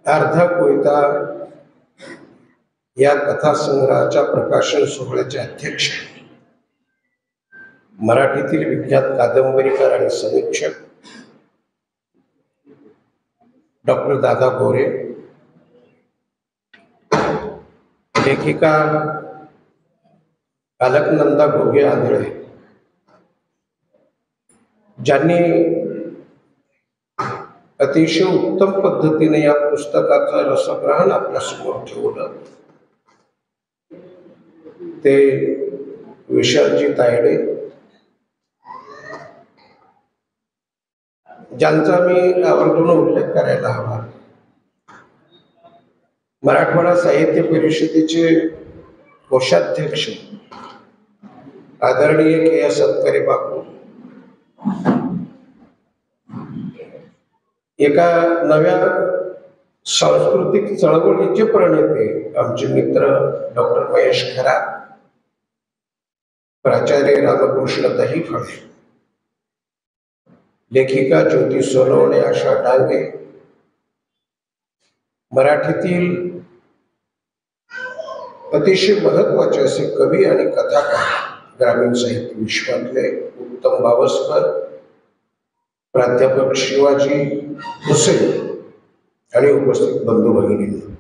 अर्धा कोयता या कथासंग्रहाच्या प्रकाशन सोहळ्याचे अध्यक्ष मराठीतील विख्यात कादंबरीकार आणि समीक्षक डॉक्टर दादा गोरे, लेखिका अलकनंदा घोगे आंधळे, ज्यांनी अतिशय उत्तम पद्धतीने या पुस्तकाचं रसग्रहण आपल्यासमोर ठेवलं, ते विशालजी तायडे, ज्यांचा मी आवर्जून उल्लेख करायला हवा. मराठवाडा साहित्य परिषदेचे कोषाध्यक्ष आदरणीय के सत्करे बापू, एका नव्या सांस्कृतिक चळवळीचे प्रणेते आमचे मित्र डॉक्टर महेश खरात, प्राचार्य रामकृष्ण दहीफळे, लेखिका ज्योती सोनवणे, आशा डांगे, मराठीतील अतिशय महत्वाचे असे कवी आणि कथाकार, ग्रामीण साहित्य विश्वातले उत्तम बावस्कर, प्राध्यापक शिवाजी हुसेन आणि उपस्थित बंधू भगिनींना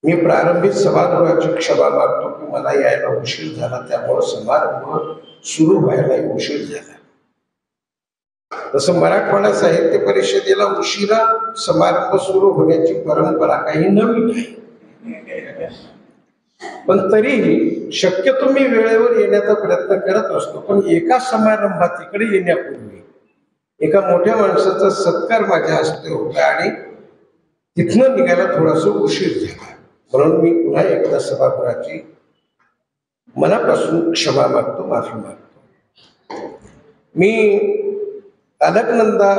मी प्रारंभिक सभागृहाची क्षमा मागतो की मला यायला उशीर झाला, त्यामुळे समारंभ सुरू व्हायला उशीर झाला. तसं मराठवाडा साहित्य परिषदेला उशिरा समारंभ सुरू होण्याची परंपरा काही नवीन आहे, पण तरीही शक्यतो मी वेळेवर येण्याचा प्रयत्न करत असतो. पण एका समारंभात इकडे येण्यापूर्वी एका मोठ्या माणसाचा सत्कार माझ्या हस्ते होता आणि तिथनं निघायला थोडासा उशीर झाला, म्हणून मी पुन्हा एकदा सभागृहाची मनापासून क्षमा मागतो, माफी मागतो. मी अलकनंदा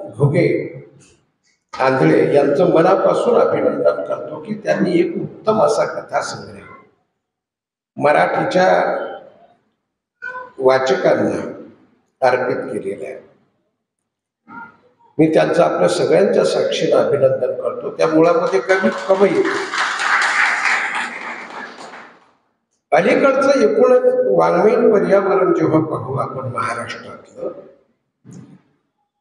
घोगे आंधळे यांचं मनापासून अभिनंदन करतो की त्यांनी एक उत्तम असा कथासंग्रह मराठीच्या वाचकांना अर्पित केलेला आहे. मी त्यांचं आपल्या सगळ्यांच्या साक्षीने अभिनंदन करतो. त्या मुळामध्ये कमीत कमी अलीकडचं एकूणच वाङ्मयीन पर्यावरण जेव्हा पाहू आपण महाराष्ट्रातलं,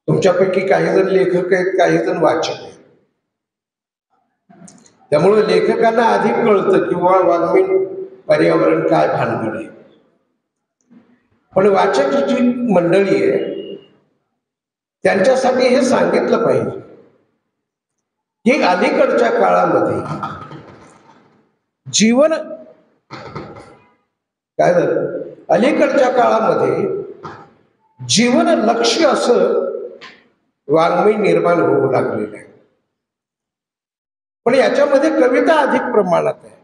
तुमच्यापैकी काही जण लेखक आहेत, काही जण वाचक आहेत, त्यामुळे लेखकांना अधिक कळतं किंवा वाङ्मयीन पर्यावरण काय भानगड आहे. पण वाचक जी मंडळी आहे त्यांच्यासाठी हे सांगितलं पाहिजे की अलीकडच्या काळामध्ये जीवन काय झालं, अलीकडच्या काळामध्ये जीवन लक्ष्य असं वाङ्मय निर्माण होऊ लागलेलं आहे. पण याच्यामध्ये कविता अधिक प्रमाणात आहे.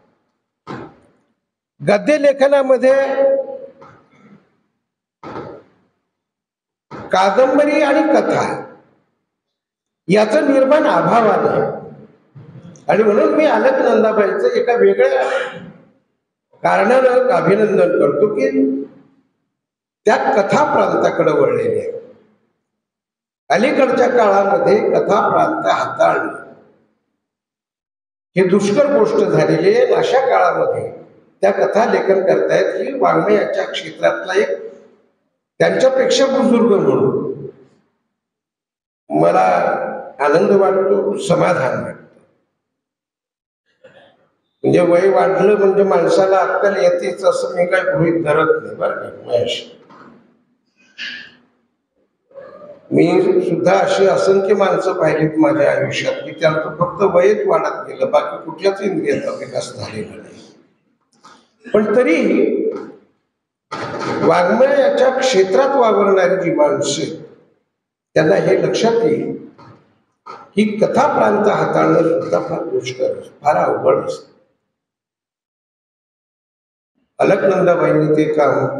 गद्य लेखनामध्ये कादंबरी आणि कथा याचं निर्माण अभावानं आहे. आणि म्हणून मी अलकनंदाबाईचं एका वेगळ्या कारणानं अभिनंदन करतो की त्या कथा प्रांताकडे वळलेले आहे. अलीकडच्या काळामध्ये कथा प्रांत हाताळणं हे दुष्कर गोष्ट झालेली आहे. अशा काळामध्ये त्या कथा लेखन करतायत ही वाङ्मयाच्या क्षेत्रातला एक त्यांच्यापेक्षा बुजुर्ग म्हणून मला आनंद वाटतो, समाधान वाटतं. म्हणजे वय वाढलं म्हणजे माणसाला अक्कल येतेच असं मी काय गृहीत धरत नाही बरं का महेश. मी सुद्धा अशी असंख्य माणसं पाहिलीत माझ्या आयुष्यात की त्यांचं फक्त वयच वाढत गेलं, बाकी कुठल्याच इंद्रियाचा विकास झालेला नाही. पण तरी वाङ्मयाच्या क्षेत्रात वावरणारी जी माणसं त्यांना हे लक्षात येईल की कथा प्रांत हाताळणं सुद्धा फार दुष्कर, फार अवघड असतं. अलकनंदाबाईंनी ते काम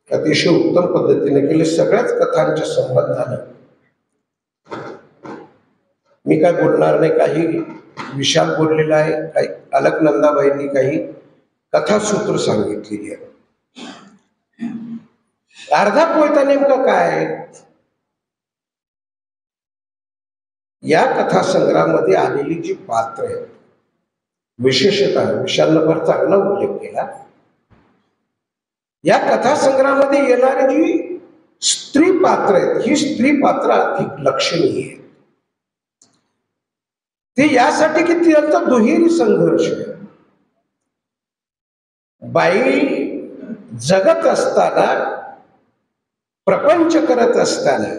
अतिशय उत्तम पद्धतीने केले. सगळ्याच कथांच्या संबंधाने मी काय बोलणार नाही, काही विशाल बोललेला आहे, काही अलकनंदाबाईंनी काही कथासूत्र सांगितलेली आहे. अर्धा कोयता नेमका काय? या कथासंग्रहामध्ये आलेली जी पात्र आहेत, विशेषतः विशालनं फार चांगला उल्लेख केला, या कथासंग्रहामध्ये येणारी जी स्त्री पात्र आहेत, ही स्त्री पात्र अधिक लक्षणीय आहेत. ते यासाठी की त्यांचा दुहेरी संघर्ष आहे. बाई जगत असताना, प्रपंच करत असताना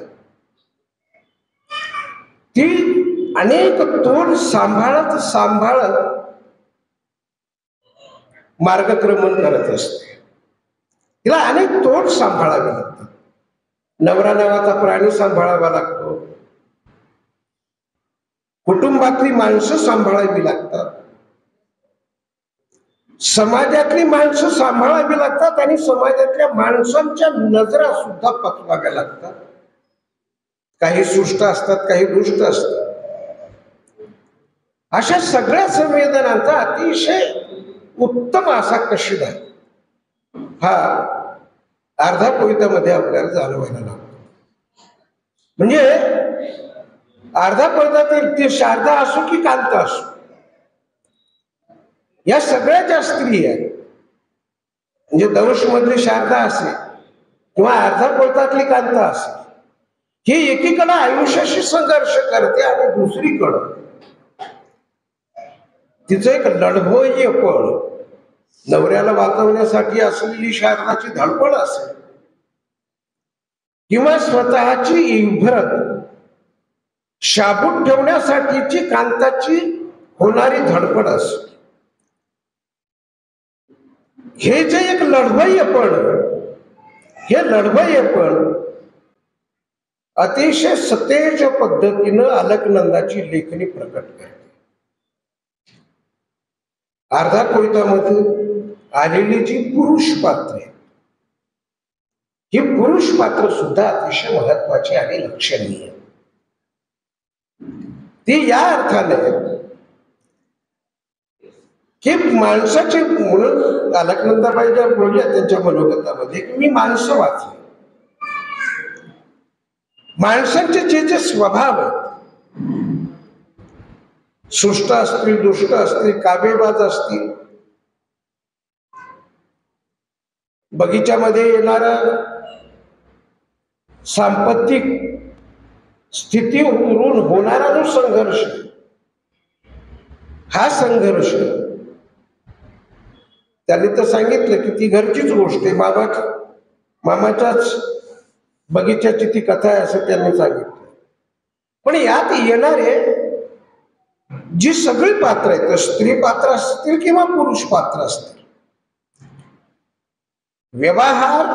ती अनेक तोड सांभाळत सांभाळत मार्गक्रमण करत असते. तिला अनेक तोड सांभाळावे लागतात. नवरा नावाचा प्राणी सांभाळावा लागतो, कुटुंबातली माणसं सांभाळावी लागतात, समाजातली माणसं सांभाळावी लागतात आणि समाजातल्या माणसांच्या नजरा सुद्धा पचवाव्या लागतात. काही सुष्ट असतात, काही दुष्ट असतात. अशा सगळ्या संवेदनांचा अतिशय उत्तम असा कशीदा हा अर्धा कवितामध्ये आपल्याला जाणवायला लागतो. म्हणजे अर्धा कवितातील ते शारदा असो की कांता असो, या सगळ्या ज्या स्त्री आहेत, म्हणजे दंश मधली शारदा असेल किंवा अर्धा कवितातली कांता असेल, ही एकीकडे आयुष्याशी संघर्ष करते आणि दुसरीकडं तिचं एक लढवय्य पण नवऱ्याला वाचवण्यासाठी असलेली शारदाची धडपड असेल किंवा स्वतःची इभ्रत शाबूत ठेवण्यासाठीची कांताची होणारी धडपड असेल, हे जे एक लढवय्यपण, हे लढवय्यपण अतिशय सतेज पद्धतीनं अलकनंदाची लेखणी प्रकट करते. अर्धा कवितामध्ये आलेली जी पुरुष पात्रे, ही पुरुष पात्र सुद्धा अतिशय महत्वाची आणि लक्षणीय. ती या अर्थाने की माणसाचे, म्हणून अलकनंदाबाई ज्या बोलल्या त्यांच्या मनोगतामध्ये की मी माणसं वाचली, माणसांचे जे जे स्वभाव आहेत, सुष्ट असतील, दुष्ट असतील, काबेबाज असतील, बगीच्यामध्ये येणारा सांपत्तिक स्थितीवरून होणारा जो संघर्ष, हा संघर्ष त्यांनी तर सांगितलं की ती घरचीच गोष्ट आहे, मामाच्याच बगीच्याची ती कथा आहे असं त्यांनी सांगितलं. पण यात येणारे जी सगळी पात्र आहेत, स्त्री पात्र असतील किंवा पुरुष पात्र असतील, व्यवहार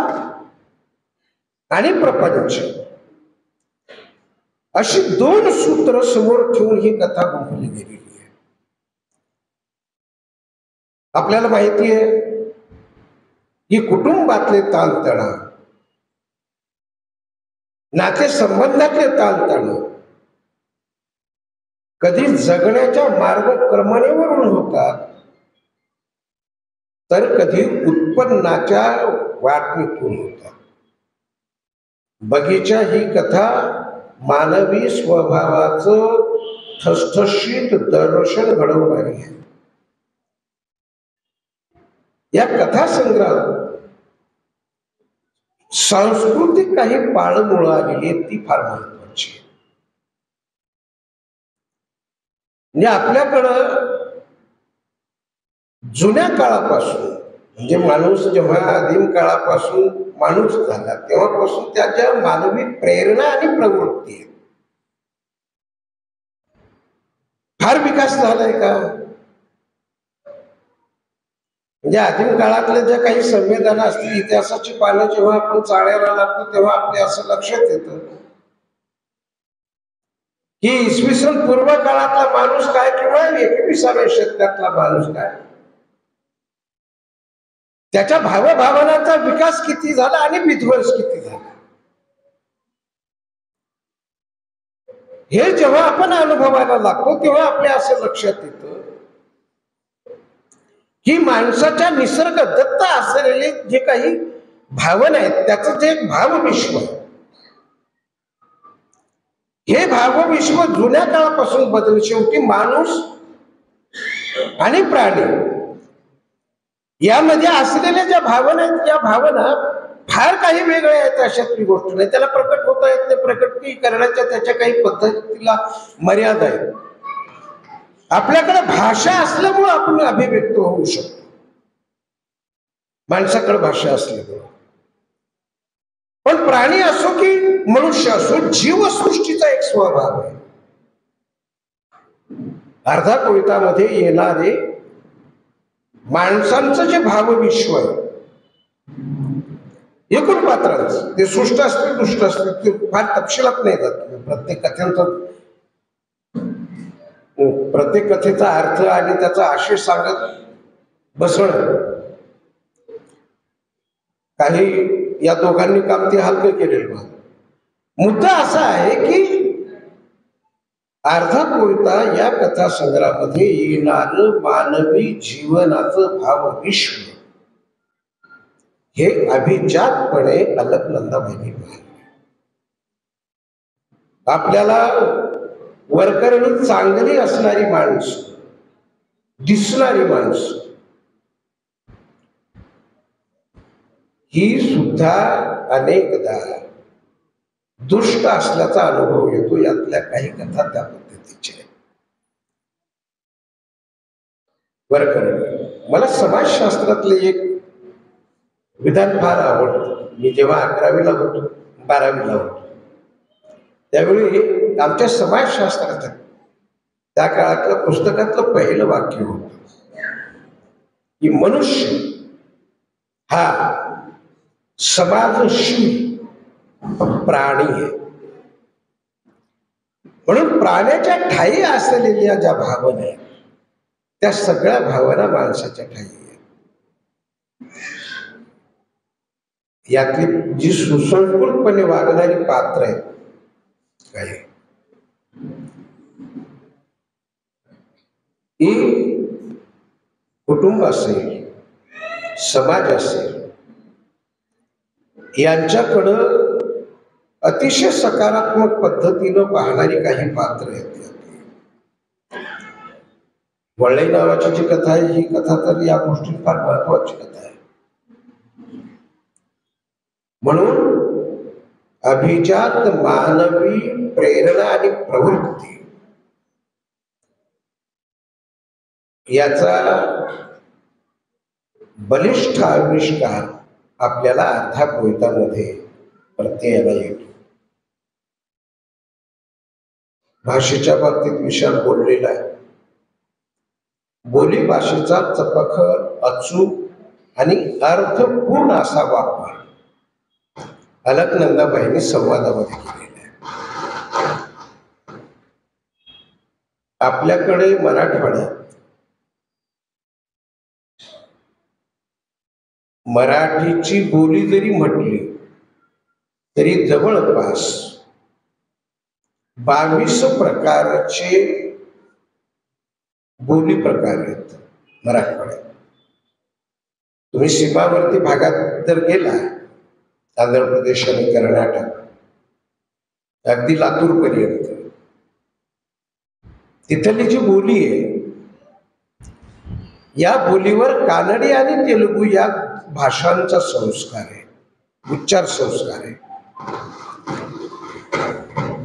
आणि प्रपंच अशी दोन सूत्र समोर ठेवून ही कथा गुंफली गेलेली आहे. आपल्याला माहिती आहे की कुटुंबातले ताणतणाव, नातेसंबंधातले ताणतणाव कधी जगण्याच्या मार्गक्रमणेवरून होतात, तर कधी उत्पन्नाच्या वाटणीतून होतात. बगीचा ही कथा मानवी स्वभावाचं ठसठशीत दर्शन घडवणारी आहे. या कथासंग्रहात सांस्कृतिक काही पाळंमुळं आलेली आहेत, ती फार महत्वाची आहे. म्हणजे आपल्याकडं जुन्या काळापासून, म्हणजे माणूस जेव्हा आदिम काळापासून माणूस झाला तेव्हापासून त्याच्या मानवी प्रेरणा आणि प्रवृत्ती आहेत. फार विकास झालाय का? म्हणजे आदिम काळातल्या ज्या काही संवेदना असतील, इतिहासाची पानं जेव्हा आपण चाळायला लागतो तेव्हा आपल्या असं लक्षात येतं की इसवी सन पूर्व काळातला माणूस काय किंवा 21व्या शतकातला माणूस काय, त्याच्या भावभावनांचा विकास किती झाला आणि विध्वंस किती झाला, हे जेव्हा आपण अनुभवायला लागतो तेव्हा आपल्या असं लक्षात येतं की माणसाच्या निसर्ग दत्त असलेले जे काही भावना आहेत, त्याचं जे एक भावविश्व आहे, हे भावविश्व जुन्या काळापासून बदल. शेवटी माणूस आणि प्राणी यामध्ये असलेल्या ज्या भावना आहेत त्या भावना फार काही वेगळ्या आहेत अशातली गोष्ट नाही. त्याला प्रकट होता येत नाही. प्रकट करण्याच्या त्याच्या काही पद्धतीला मर्यादा आहेत. आपल्याकडे भाषा असल्यामुळे आपण अभिव्यक्त होऊ शकतो. माणसाकडे भाषा असल्यामुळे. पण प्राणी असो की मनुष्य असो, जीवसृष्टीचा एक स्वभाव आहे. अर्धा कोळितामध्ये येणारे माणसांचं जे भावविश्व आहे एकूण पात्रांचं, ते सृष्ट असतील दुष्ट असतील, ते फार तपशिलात नाही जात. प्रत्येक कथेचा अर्थ आणि त्याचा आशय सांगत बसणं काही या दोघांनी काम ते हलकं केलेलं. मुद्दा असा आहे की अर्धा कोळिता या कथासंग्रहामध्ये येणारं मानवी जीवनाचं भावविश्व हे अभिजातपणे अलकनंदाबाईंनी पाहिले. आपल्याला वरकरणी चांगली असणारी माणसं, दिसणारी माणसं ही सुद्धा अनेकदा दुष्ट असल्याचा अनुभव येतो. यातल्या काही कथा त्या पद्धतीच्या आहेत. वरकरणी मला समाजशास्त्रातले एक विधान फार आवडतं. मी जेव्हा 11वीला होतो, 12वीला होतो, त्यावेळी आमच्या समाजशास्त्राचं त्या काळातल्या पुस्तकातलं पहिलं वाक्य होतं की मनुष्य हा समाजशील प्राणी आहे. म्हणून प्राण्याच्या ठायी असलेल्या ज्या भावना आहेत त्या सगळ्या भावना माणसाच्या ठायी आहेत. यातली जी सुसंस्कृतपणे वागणारी पात्र आहेत काही, ही कुटुंब असेल, समाज असेल, यांच्याकडं अतिशय सकारात्मक पद्धतीनं पाहणारी काही पात्र आहेत. वळई नावाची जी कथा आहे ही कथा तर या गोष्टी फार महत्वाची कथा आहे. म्हणून अभिजात मानवी प्रेरणा आणि प्रवृत्ती याचा बलिष्ठ आविष्कार आपल्याला अर्धा कोळितामध्ये प्रत्ययाला येतो. भाषेच्या बाबतीत विशाल बोललेला आहे. बोली भाषेचा चपखल, अचूक आणि अर्थपूर्ण असा वापर अलकनंदाबाईंनी संवादामध्ये केलेला आहे. आपल्याकडे मराठवाड्यात मराठीची बोली जरी म्हटली तरी जवळपास 22 प्रकारचे बोली प्रकार आहेत मराठवाड्यात. तुम्ही सीमावर्ती भागात जर गेला, आंध्र प्रदेश आणि कर्नाटक, अगदी लातूर पर्यंत, तिथली जी बोली आहे या बोलीवर कानडी आणि तेलुगू या भाषांचा संस्कार आहे, उच्चार संस्कार आहे.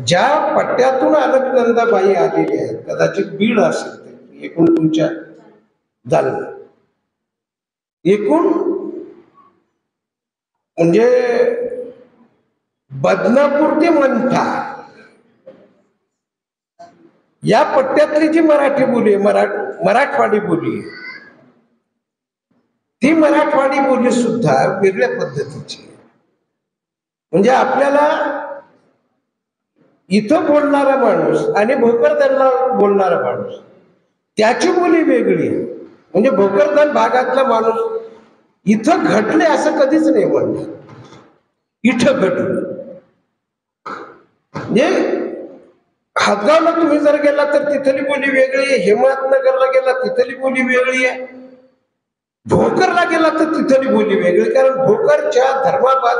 ज्या पट्ट्यातून अलकनंदाबाई आलेले आहेत, कदाचित बीड असेल, एकूण तुमच्या जालना, एकूण म्हणजे बदनापूर ते मंठा या पट्ट्यातली जी मराठी बोली आहे, मराठवाडी बोली आहे, ती मराठवाडी बोली सुद्धा वेगळ्या पद्धतीची आहे. म्हणजे आपल्याला इथं बोलणारा माणूस आणि भोकरदनला बोलणारा माणूस त्याची बोली वेगळी आहे. म्हणजे भोकरदन भागातला माणूस इथं घडले असं कधीच नाही म्हणणार, इथं घडलं. म्हणजे हातगावला तुम्ही जर गेला तर तिथली बोली वेगळी आहे, हिमायतनगरला गेला तिथली बोली वेगळी आहे, भोकरला गेला तर तिथली बोली वेगळी. कारण भोकरच्या धर्माबाद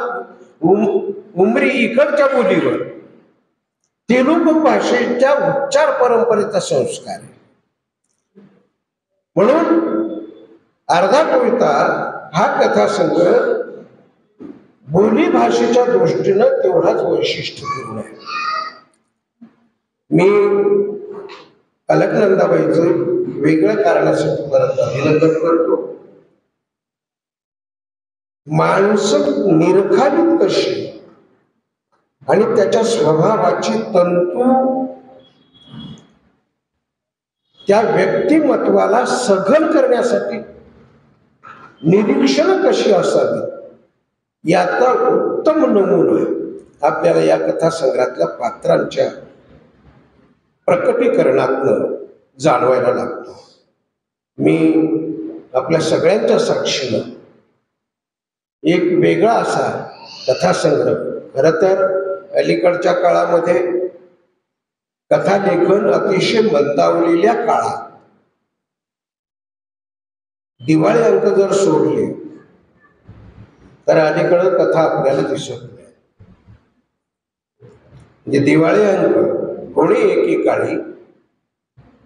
उमरी इकडच्या बोलीवर तेलुगू भाषेच्या उच्चार परंपरेचा संस्कार आहे. म्हणून अर्धा कविता हा कथासंग्रह बोली भाषेच्या दृष्टीनं तेवढाच वैशिष्ट्यपूर्ण आहे. मी अलकनंदाबाईचं वेगळ्या कारणासाठी परत अभिनंदन करतो. माणसं निरखावीत कशी आणि त्याच्या स्वभावाची तंतू त्या व्यक्तिमत्वाला सघन करण्यासाठी निरीक्षण कशी असावी याचा उत्तम नमुना आपल्याला या कथासंग्रहातल्या पात्रांच्या प्रकटीकरणातनं जाणवायला लागतो. मी आपल्या सगळ्यांच्या साक्षीनं एक वेगळा असा कथासंग्रह, खरं तर अलीकडच्या काळामध्ये कथालेखन अतिशय मंदावलेल्या काळात दिवाळी अंक जर सोडले तर अलीकडं कथा आपल्याला दिसत नाही. म्हणजे दिवाळी अंक कोणी एकेकाळी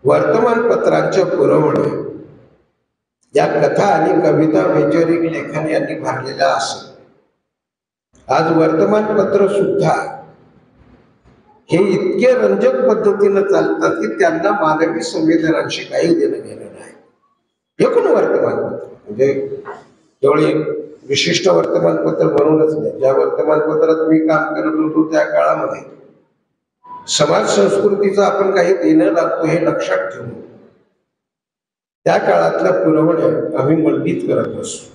वर्तमानपत्रांच्या पुरवणे या कथा आणि कविता वैचारिक लेखन यांनी भरलेला असत. आज वर्तमानपत्र सुद्धा हे इतके रंजक पद्धतीनं चालतात की त्यांना मानवी संवेदनांशी काही देणं घेणं नाही. एकूण वर्तमानपत्र म्हणजे केवळ एक विशिष्ट वर्तमानपत्र बनवूनच नाही. ज्या वर्तमानपत्रात मी काम करत होतो त्या काळामध्ये समाज संस्कृतीचं आपण काही देणं लागतो हे लक्षात ठेवून त्या काळातल्या पुरवण्या आम्ही मंडित करत असतो.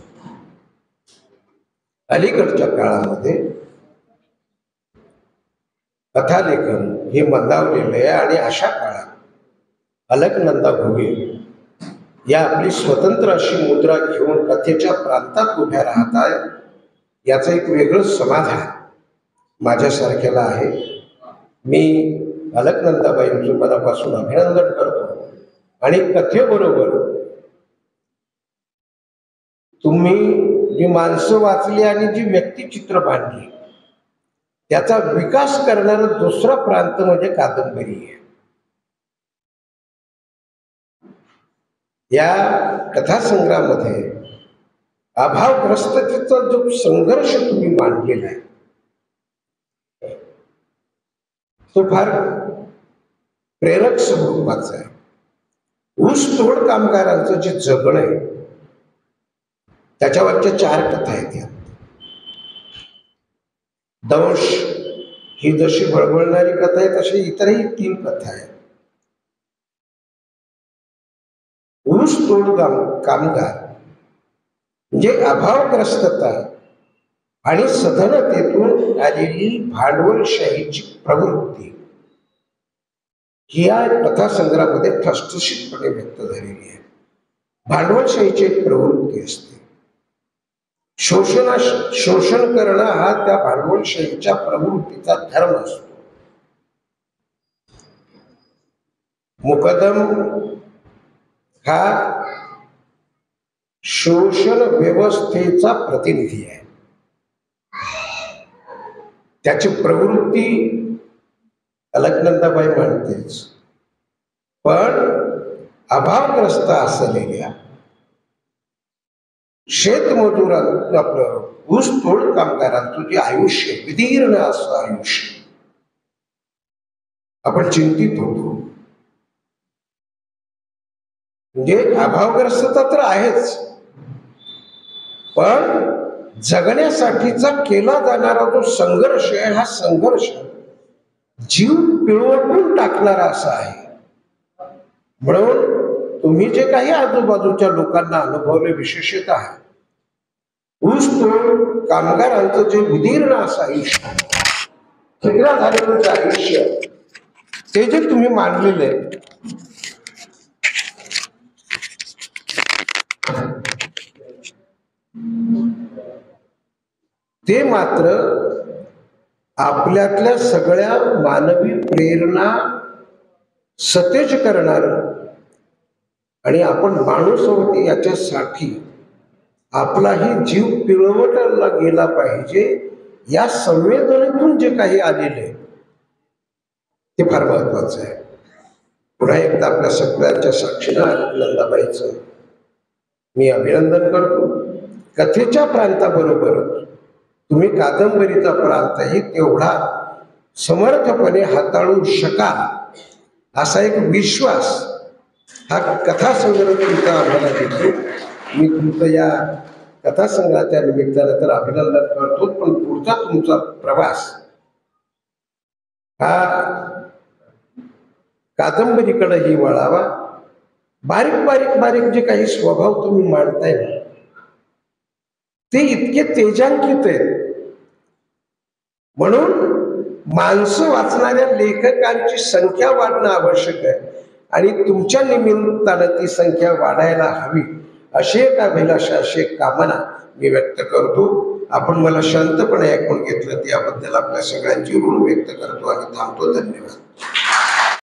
अलीकडच्या काळामध्ये कथालेखन हे मंदावलेलं आहे आणि अशा काळात अलकनंदा घुगे या आपली स्वतंत्र अशी मुद्रा घेऊन कथेच्या प्रांतात उभ्या राहतात याचं एक वेगळं समाधान माझ्यासारख्याला आहे. मी अलकनंदाबाईंचं मनापासून अभिनंदन करतो आणि कथेबरोबर तुम्ही जी माणसं वाचली आणि जी व्यक्तिचित्र बांधली त्याचा विकास करणारा दुसरा प्रांत म्हणजे कादंबरी आहे. या कथासंग्रहामध्ये अभावग्रस्ततेचा जो संघर्ष तुम्ही मांडलेला आहे तो फार प्रेरक स्वरूपाचा आहे. ऊसतोड कामगारांचं जे जगणं आहे त्याच्यावरच्या 4 कथा आहेत. या दंश ही जशी बळबळणारी कथा आहे तशी इतरही 3 कथा आहेत. ऊसतोड कामगार म्हणजे अभावग्रस्तता आणि सधनतेतून आलेली भांडवलशाहीची प्रवृत्ती ही या कथासंग्रहामध्ये ठसठशीतपणे व्यक्त झालेली आहे. भांडवलशाहीची एक प्रवृत्ती असते. शोषण करणं हा त्या भांडवलशाहीच्या प्रवृत्तीचा धर्म असतो. मुकदम हा शोषण व्यवस्थेचा प्रतिनिधी आहे. त्याची प्रवृत्ती अलकनंदाबाई म्हणतेच, पण अभावग्रस्त असलेल्या शेतमजुरांचं आपलं ऊसतोड कामगारांचं जे आयुष्य विदीर्ण असं आयुष्य आपण चिंतित होतो. म्हणजे अभावग्रस्तता तर आहेच, पण जगण्यासाठीचा केला जाणारा जो संघर्ष आहे हा संघर्ष जीव पिळवटून टाकणारा असा आहे. म्हणून तुम्ही जे काही आजूबाजूच्या लोकांना अनुभवले, विशेषतः ऊसतोड कामगारांचं जे विदीर्ण असं आयुष्य, ठिकरा झालेलं आयुष्य, ते जे तुम्ही मानलेलं आहे ते मात्र आपल्यातल्या सगळ्या मानवी प्रेरणा सतेज करणार आणि आपण माणूस आहोत याच्यासाठी आपलाही जीव पिळवटला गेला पाहिजे या संवेदनेतून जे काही आलेले हे फार महत्वाचं आहे. पुन्हा एकदा आपल्या सगळ्यांच्या साक्षीनं नंदाबाईचं मी अभिनंदन करतो. कथेच्या प्रांताबरोबर तुम्ही कादंबरीचा प्रांतही तेवढा समर्थपणे हाताळू शकाल असा एक विश्वास हा कथासंग्रह तुमचा आम्हाला देतो. मी तुमचं या कथासंग्रहाच्या निमित्तानं तर अभिनंदन करतो, पण पुढचा तुमचा प्रवास हा कादंबरीकडेही वळावा. बारीक जे काही स्वभाव तुम्ही मांडताय ना ते इतके तेजांकित आहेत, म्हणून माणसं वाचणाऱ्या लेखकांची संख्या वाढणं आवश्यक आहे आणि तुमच्या निमित्तानं ती संख्या वाढायला हवी अशी एक अभिलाषा, अशी एक कामना मी व्यक्त करतो. आपण मला शांतपणे ऐकून घेतलं त्याबद्दल आपल्या सगळ्यांची ऋण व्यक्त करतो आणि थांबतो. धन्यवाद.